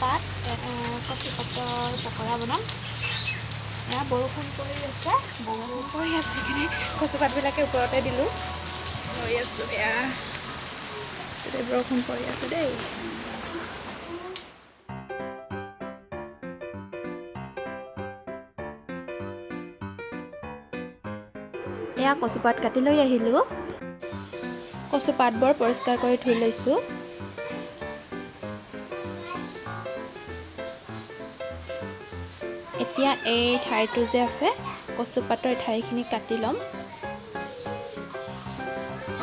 পাত কচু পাতৰ পকৰা বনাম। এয়া বৰষুণ পৰি আছে কিন্তু কচু পাতবিলাকে ওপৰতে দিলোঁ লৈ আছোঁ। এয়া বৰষুণ পৰি আছে দেই। এয়া কচুপাত কাটি লৈ আহিলোঁ। কচুপাতবোৰ পৰিষ্কাৰ কৰি ধুই লৈছোঁ। এতিয়া এই ঠাইটো যে আছে কচুপাতৰ ঠাইখিনি কাটি ল'ম।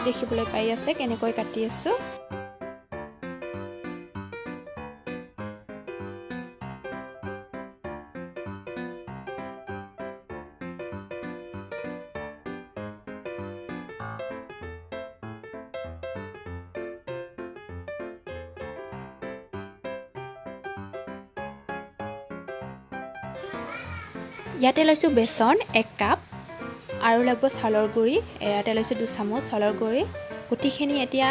দেখিবলৈ পাই আছে কেনেকৈ কাটি আছোঁ। ইয়াতে লৈছোঁ বেচন 1 কাপ আৰু লাগিব চাউলৰ গুড়ি। ইয়াতে লৈছোঁ 2 চামুচ চাউলৰ গুড়ি। গুটিখিনি এতিয়া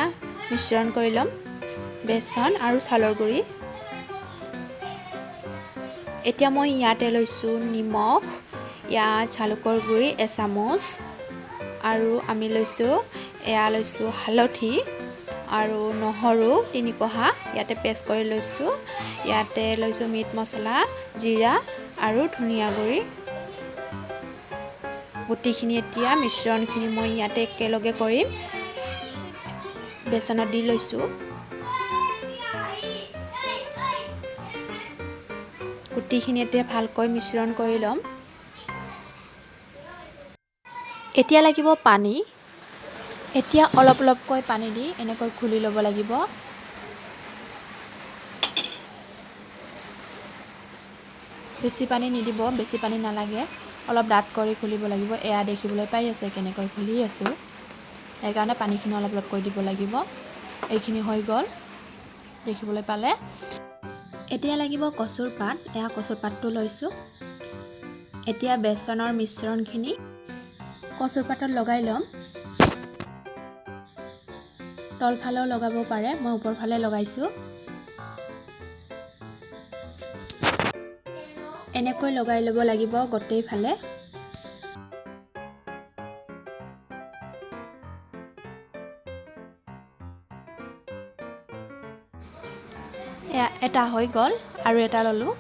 মিশ্ৰণ কৰি ল'ম বেচন আৰু চাউলৰ গুড়ি। এতিয়া মই ইয়াতে লৈছোঁ নিমখ, ইয়াত জালুকৰ গুড়ি 1 চামুচ আৰু আমি লৈছোঁ হালধি আৰু নহৰু 3 কোহা ইয়াতে পেষ্ট কৰি লৈছোঁ। ইয়াতে লৈছোঁ মিট মছলা, জিৰা আৰু ধনিয়া গুড়ি। গুটিখিনি এতিয়া মিশ্ৰণখিনি মই ইয়াতে একেলগে কৰিম। বেচনত দি লৈছোঁ। গুটিখিনি এতিয়া ভালকৈ মিশ্ৰণ কৰি ল'ম। এতিয়া লাগিব পানী। এতিয়া অলপ অলপকৈ পানী দি এনেকৈ ঘুলি ল'ব লাগিব। বেছি পানী নিদিব, বেছি পানী নালাগে, অলপ ডাঠ কৰি ঘুলিব লাগিব। এয়া দেখিবলৈ পাই আছে কেনেকৈ ঘুলি আছোঁ। সেইকাৰণে পানীখিনি অলপ অলপকৈ দিব লাগিব। এইখিনি হৈ গ'ল দেখিবলৈ পালে। এতিয়া লাগিব কচুৰ পাত। এয়া কচুৰ পাতটো লৈছোঁ। এতিয়া বেচনৰ মিশ্ৰণখিনি কচুৰ পাতত লগাই ল'ম। তলফালেও লগাব পাৰে, মই ওপৰফালে লগাইছোঁ। এনেকৈ লগাই ল'ব লাগিব গোটেই ফালে। এটা হৈ গ'ল আৰু এটা ল'লোঁ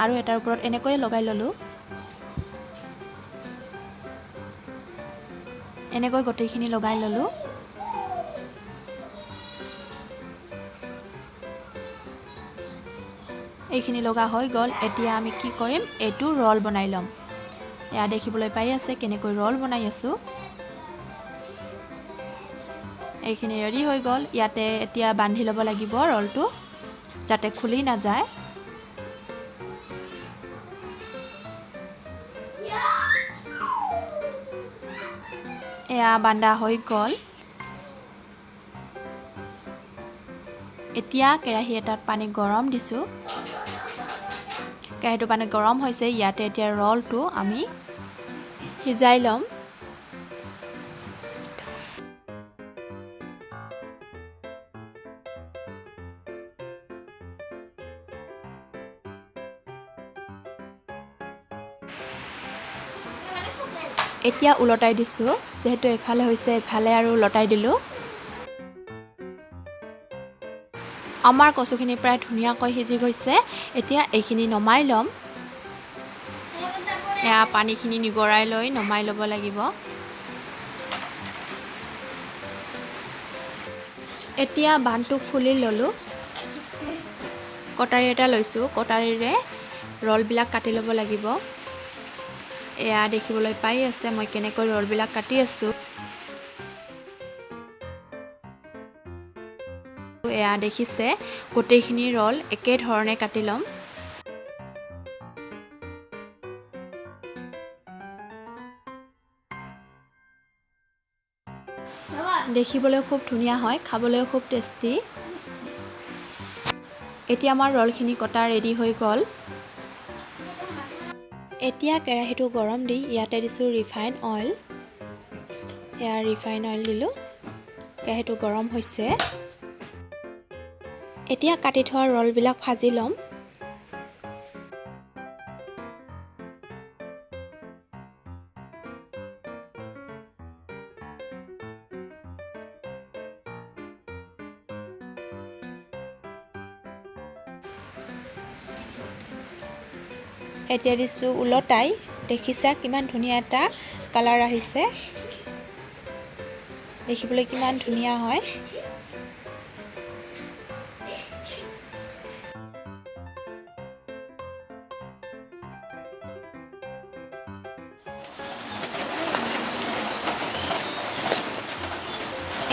আৰু এটাৰ ওপৰত এনেকৈ লগাই ল'লোঁ। এনেকৈ গোটেইখিনি লগাই ল'লোঁ। এইখিনি লগা হৈ গ'ল। এতিয়া আমি কি কৰিম, এইটো ৰ'ল বনাই ল'ম। এয়া দেখিবলৈ পাই আছে কেনেকৈ ৰ'ল বনাই আছোঁ। এইখিনি ৰেডি হৈ গ'ল। ইয়াতে এতিয়া বান্ধি ল'ব লাগিব ৰ'লটো যাতে খুলি নাযায়। এয়া বান্ধা হৈ গ'ল। এতিয়া কেৰাহী এটাত পানী গৰম দিছোঁ। কেৰাহীটো পানী গৰম হৈছে। ইয়াতে এতিয়া ৰ'লটো আমি সিজাই ল'ম। এতিয়া উলটাই দিছোঁ। যিহেতু এফালে হৈছে এফালে আৰু উলটাই দিলোঁ। আমাৰ কচুখিনি প্ৰায় ধুনীয়াকৈ সিজি গৈছে। এতিয়া এইখিনি নমাই ল'ম। এয়া পানীখিনি নিগৰাই লৈ নমাই ল'ব লাগিব। এতিয়া বান্ধটো খুলি ল'লোঁ। কটাৰী এটা লৈছোঁ। কটাৰীৰে ৰ'লবিলাক কাটি ল'ব লাগিব। এয়া দেখিবলৈ পাই আছে মই কেনেকৈ ৰ'লবিলাক কাটি আছোঁ। এয়া দেখিছে গোটেইখিনি ৰ'ল একেধৰণে কাটি ল'ম। দেখিবলৈও খুব ধুনীয়া হয়, খাবলৈও খুব টেষ্টি। এতিয়া আমাৰ ৰ'লখিনি কটা ৰেডি হৈ গ'ল। এতিয়া কেৰাহীটো গৰম দি ইয়াতে দিছোঁ ৰিফাইন অইল। এয়া ৰিফাইন অইল দিলোঁ। কেৰাহীটো গৰম হৈছে। এতিয়া কাটি থোৱা ৰলবিলাক ভাজি ল'ম। এতিয়া দিছোঁ উলটাই। দেখিছা কিমান ধুনীয়া এটা কালাৰ আহিছে, দেখিবলৈ কিমান ধুনীয়া হয়।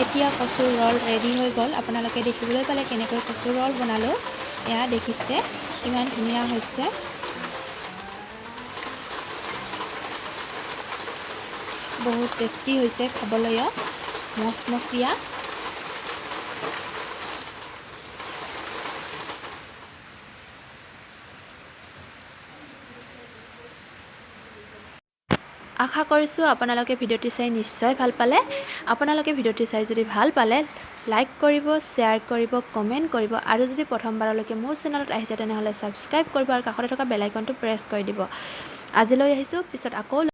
এতিয়া কচুৰ ৰল ৰেডি হৈ গ'ল। আপোনালোকে দেখিবলৈ পালে কেনেকৈ কচুৰ ৰল বনালোঁ। এয়া দেখিছে কিমান ধুনীয়া হৈছে। বহুত টেষ্টি হৈছে খাবলৈও, মচমচীয়া। আশা কৰিছোঁ আপোনালোকে ভিডিঅ'টি চাই নিশ্চয় ভাল পালে। আপোনালোকে ভিডিঅ'টি চাই যদি ভাল পালে লাইক কৰিব, শ্বেয়াৰ কৰিব, কমেণ্ট কৰিব আৰু যদি প্ৰথমবাৰলৈকে মোৰ চেনেলত আহিছে তেনেহ'লে ছাবস্ক্ৰাইব কৰিব আৰু কাষতে থকা বেল আইকনটো প্ৰেছ কৰি দিব। আজিলৈ আহিছোঁ, পিছত আকৌ